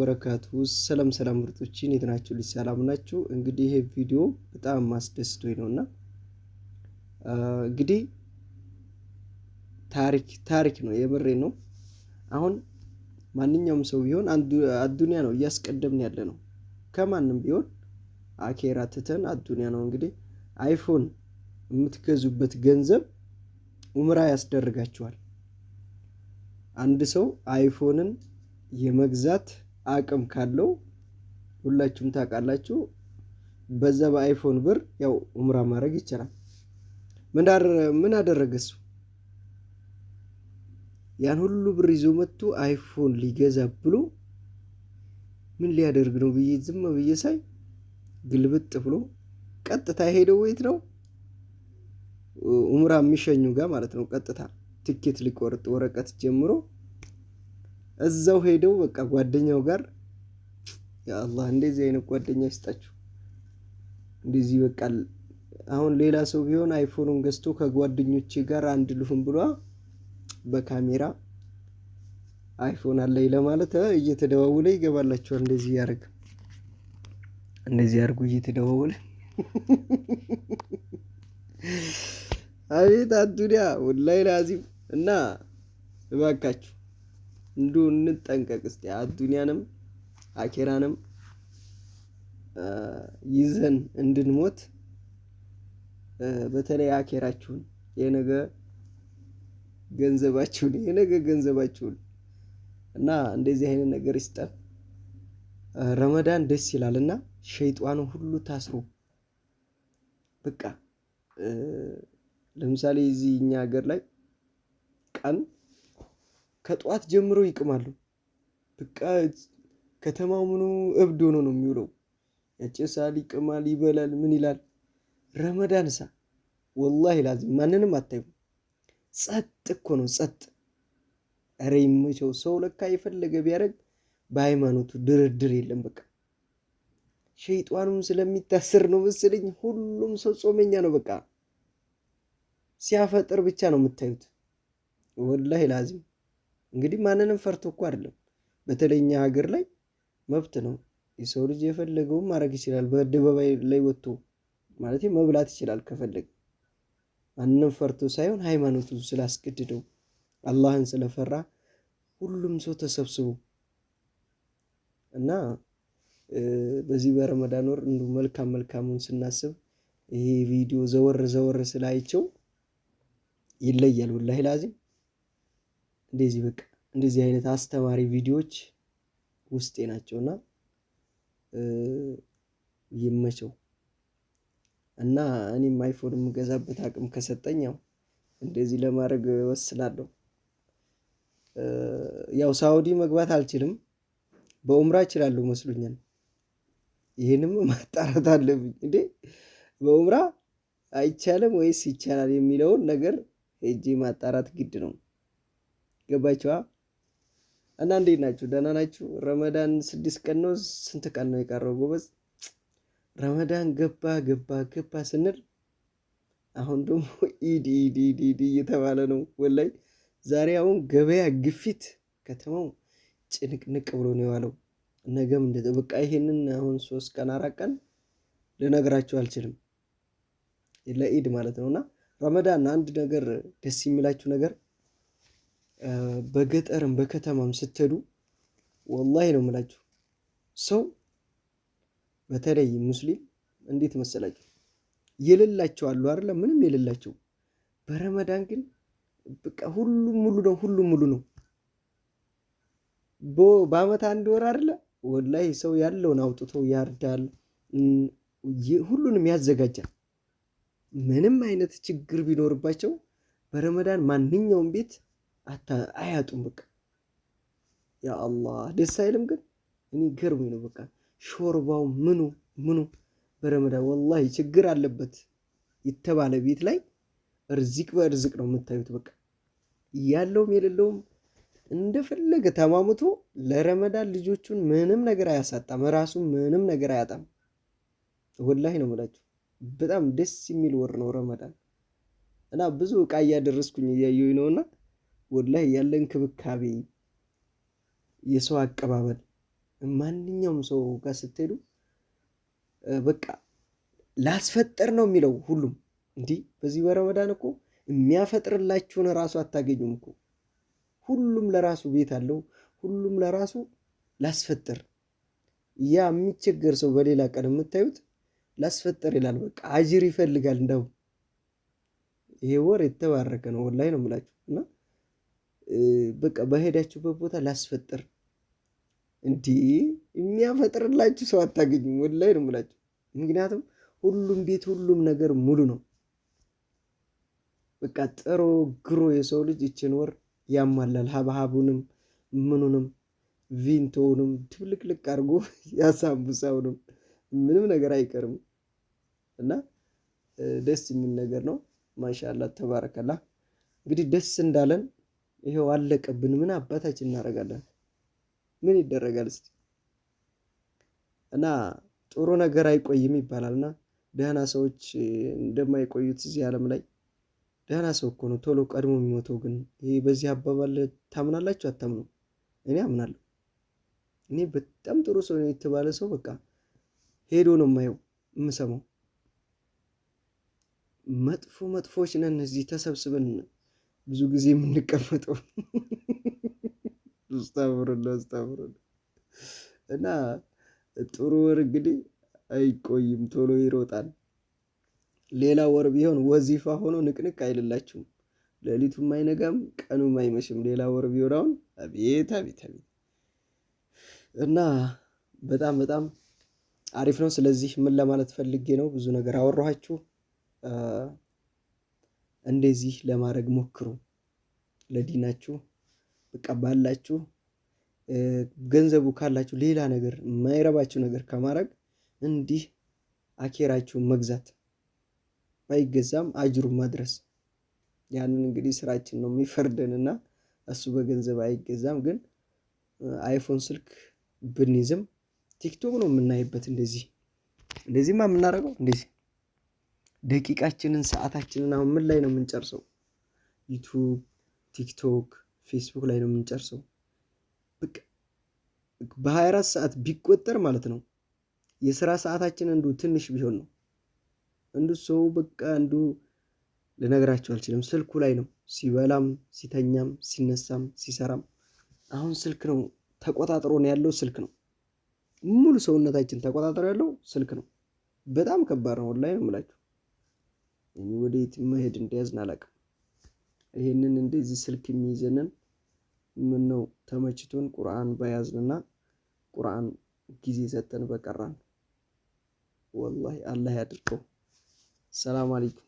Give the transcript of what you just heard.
በረካቱ ሰላም ምርጦችን እንዴት ናችሁ? ሰላም ናችሁ? እንግዲህ ይሄ ቪዲዮ በጣም አስደስቶኝ ነውና እንግዲህ ታሪክ ነው፣ የምሬ ነው። አሁን ማንኛውም ሰው ቢሆን አዱንያ ነው እያስቀደምን ያለ ነው። ከማንም ቢሆን አኬራ ትተን አዱንያ ነው። እንግዲህ አይፎን የምትገዙበት ገንዘብ ኡምራ ያስደርጋችኋል። አንድ ሰው አይፎንን የመግዛት አቅም ካለው ሁላችሁም ታውቃላችሁ፣ በዛ በአይፎን ብር ያው ኡምራ ማድረግ ይችላል። ምን አደረገ እሱ? ያን ሁሉ ብር ይዞ መጥቶ አይፎን ሊገዛ ብሎ ምን ሊያደርግ ነው ብዬ ዝም ብዬ ሳይ ግልብጥ ብሎ ቀጥታ ሄደው ወይት ነው ኡምራ የሚሸኙ ጋር ማለት ነው። ቀጥታ ትኬት ሊቆርጥ ወረቀት ጀምሮ እዛው ሄደው በቃ ጓደኛው ጋር ያ አላህ እንደዚህ አይነት ጓደኛ ይስጣችሁ። እንደዚህ በቃ አሁን ሌላ ሰው ቢሆን አይፎኑን ገዝቶ ከጓደኞቼ ጋር አንድ ልሁን ብሎ በካሜራ አይፎን አለኝ ለማለት እየተደዋወለ ይገባላችኋል። እንደዚህ ያርጉ እየተደዋወለ አቤት አዱንያ ወላሂ ላዚም። እና እባካችሁ እንጠንቀቅ እስቲ። አዱንያንም አኬራንም ይዘን እንድንሞት። በተለይ አኬራችሁን የነገ ገንዘባችሁን እና እንደዚህ አይነት ነገር ይስጠን። ረመዳን ደስ ይላልና ሸይጣኑ ሁሉ ታስሮ በቃ ለምሳሌ እዚህ እኛ ሀገር ላይ ቀን ከጧት ጀምሮ ይቅማሉ። በቃ ከተማው ምኑ እብድ ሆኖ ነው የሚውለው። ያጨሳል፣ ይቅማል፣ ይበላል፣ ምን ይላል። ረመዳንሳ ወላሂ ላዚም ማንንም አታዩ። ጸጥ እኮ ነው፣ ጸጥ። ኧረ ይመቸው። ሰው ለካ የፈለገ ቢያደርግ በሃይማኖቱ ድርድር የለም። በቃ ሸይጣኑም ስለሚታስር ነው መሰለኝ ሁሉም ሰው ጾመኛ ነው። በቃ ሲያፈጥር ብቻ ነው የምታዩት። ወላሂ ላዚም እንግዲህ ማንንም ፈርቶ እኮ አይደለም። በተለይኛ ሀገር ላይ መብት ነው። የሰው ልጅ የፈለገውን ማድረግ ይችላል። በአደባባይ ላይ ወጥቶ ማለት መብላት ይችላል ከፈለገ። ማንንም ፈርቶ ሳይሆን ሃይማኖቱ ስላስገድደው አላህን ስለፈራ ሁሉም ሰው ተሰብስቦ እና በዚህ በረመዳን ወር እንዱ መልካሙን ስናስብ ይሄ ቪዲዮ ዘወር ስላይቸው ይለያል። ወላሂ ላዚም እንደዚህ በቃ እንደዚህ አይነት አስተማሪ ቪዲዮዎች ውስጤ ናቸውና ይመቸው። እና እኔም አይፎን የምገዛበት አቅም ከሰጠኝ ያው እንደዚህ ለማድረግ ወስናለሁ። ያው ሳውዲ መግባት አልችልም፣ በኡምራ እችላለሁ መስሎኛል። ይሄንም ማጣራት አለብኝ እንዴ በኡምራ አይቻልም ወይስ ይቻላል የሚለውን ነገር ሄጄ ማጣራት ግድ ነው። ገባችኋ? እና እንዴት ናችሁ? ደህና ናችሁ? ረመዳን 6 ቀን ነው፣ ስንት ቀን ነው የቀረው ጎበዝ? ረመዳን ገባ ስንል አሁን ደግሞ ኢድ እየተባለ ነው። ወላይ ዛሬ አሁን ገበያ ግፊት፣ ከተማው ጭንቅንቅ ብሎ ነው የዋለው። ነገም በቃ ይሄንን አሁን 3 ቀን 4 ቀን ልነግራችሁ አልችልም ለኢድ ማለት ነውና ረመዳን አንድ ነገር ደስ የሚላችሁ ነገር በገጠርም በከተማም ስትሄዱ ወላሂ ነው የምላችሁ ሰው በተለይ ሙስሊም እንዴት መሰላችሁ የሌላቸው አሉ አይደል? ምንም የሌላቸው በረመዳን ግን በቃ ሁሉም ሙሉ ነው። በአመት አንድ ወር አይደለ? ወላሂ ሰው ያለውን አውጥቶ ያርዳል፣ ሁሉንም ያዘጋጃል። ምንም አይነት ችግር ቢኖርባቸው በረመዳን ማንኛውም ቤት አያጡም። በቃ ያ አላህ ደስ አይልም? ግን እኔ ገርሞኝ ነው በቃ ሾርባው ምኑ በረመዳን ወላሂ ችግር አለበት የተባለ ቤት ላይ እርዚቅ በእርዚቅ ነው የምታዩት። በቃ ያለውም የሌለውም እንደፈለገ ተማምቶ ለረመዳን ልጆቹን ምንም ነገር አያሳጣም፣ ራሱን ምንም ነገር አያጣም። ወላሂ ነው የምላችሁ በጣም ደስ የሚል ወር ነው ረመዳን። እና ብዙ ዕቃ እያደረስኩኝ እያየሁኝ ነውና ወላሂ ያለ እንክብካቤ የሰው አቀባበል ማንኛውም ሰው ጋር ስትሄዱ በቃ ላስፈጠር ነው የሚለው ሁሉም። እንዲህ በዚህ በረመዳን እኮ የሚያፈጥርላችሁን ራሱ አታገኙም እኮ። ሁሉም ለራሱ ቤት አለው። ሁሉም ለራሱ ላስፈጥር። ያ የሚቸገር ሰው በሌላ ቀን የምታዩት ላስፈጥር ይላል። በቃ አጅር ይፈልጋል። እንደው ይሄ ወር የተባረከ ነው ወላሂ ነው የምላችሁ። እና በቃ በሄዳችሁበት ቦታ ላስፈጥር እንዲህ የሚያፈጥርላችሁ ሰው አታገኙም ወላሂ ነው የምላችሁ። ምክንያቱም ሁሉም ቤት ሁሉም ነገር ሙሉ ነው። በቃ ጥሮ ግሮ የሰው ልጅ ይችን ወር ያሟላል። ሀብሀቡንም ምኑንም ቪንቶውንም ትብልቅልቅ አድርጎ ያሳምቡሳውንም ምንም ነገር አይቀርም። እና ደስ የሚል ነገር ነው። ማሻአላህ ተባረከላ። እንግዲህ ደስ እንዳለን ይሄው አለቀብን። ምን አባታችን እናደርጋለን? ምን ይደረጋል እስቲ። እና ጥሩ ነገር አይቆይም ይባላልና ደህና ሰዎች እንደማይቆዩት እዚህ ዓለም ላይ ደህና ሰው እኮ ነው ቶሎ ቀድሞ የሚሞተው። ግን ይሄ በዚህ አባባል ታምናላችሁ አታምኑ? እኔ አምናለሁ። እኔ በጣም ጥሩ ሰው ነው የተባለ ሰው በቃ ሄዶ ነው የማየው የምሰማው። መጥፎች ነን እዚህ ተሰብስበን ብዙ ጊዜ የምንቀመጠው። አስታምሩን እና ጥሩ ወር እንግዲህ አይቆይም፣ ቶሎ ይሮጣል። ሌላ ወር ቢሆን ወዚፋ ሆኖ ንቅንቅ አይልላችሁም። ሌሊቱም አይነጋም ቀኑም አይመሽም። ሌላ ወር ቢሆን አሁን አቤት አቤት አቤት። እና በጣም በጣም አሪፍ ነው። ስለዚህ ምን ለማለት ፈልጌ ነው፣ ብዙ ነገር አወራኋችሁ። እንደዚህ ለማድረግ ሞክሩ። ለዲናችሁ በቃ ባላችሁ ገንዘቡ ካላችሁ ሌላ ነገር የማይረባችሁ ነገር ከማድረግ እንዲህ አኬራችሁን መግዛት ባይገዛም አጅሩን ማድረስ። ያንን እንግዲህ ስራችን ነው የሚፈርደንና እሱ በገንዘብ አይገዛም። ግን አይፎን ስልክ ብንይዝም ቲክቶክ ነው የምናይበት። እንደዚህማ የምናደርገው እንደዚህ ደቂቃችንን ሰዓታችንን አሁን ምን ላይ ነው የምንጨርሰው? ዩቱብ፣ ቲክቶክ፣ ፌስቡክ ላይ ነው የምንጨርሰው። በቃ በ24 ሰዓት ቢቆጠር ማለት ነው የስራ ሰዓታችን እንዱ ትንሽ ቢሆን ነው። እንዱ ሰው በቃ እንዱ ልነግራችሁ አልችልም። ስልኩ ላይ ነው ሲበላም፣ ሲተኛም፣ ሲነሳም፣ ሲሰራም። አሁን ስልክ ነው ተቆጣጥሮ ነው ያለው። ስልክ ነው ሙሉ ሰውነታችን ተቆጣጥሮ ያለው ስልክ ነው። በጣም ከባድ ነው ወላሂ ነው የምላችሁ። ወዴት መሄድ እንደያዝን አላውቅም። ይሄንን እንደዚህ ስልክ የሚይዘንን ምን ነው ተመችቶን ቁርአን በያዝንና ቁርአን ጊዜ ሰጠን በቀራን። ወላሂ አላህ ያድርገው። ሰላም አለይኩም።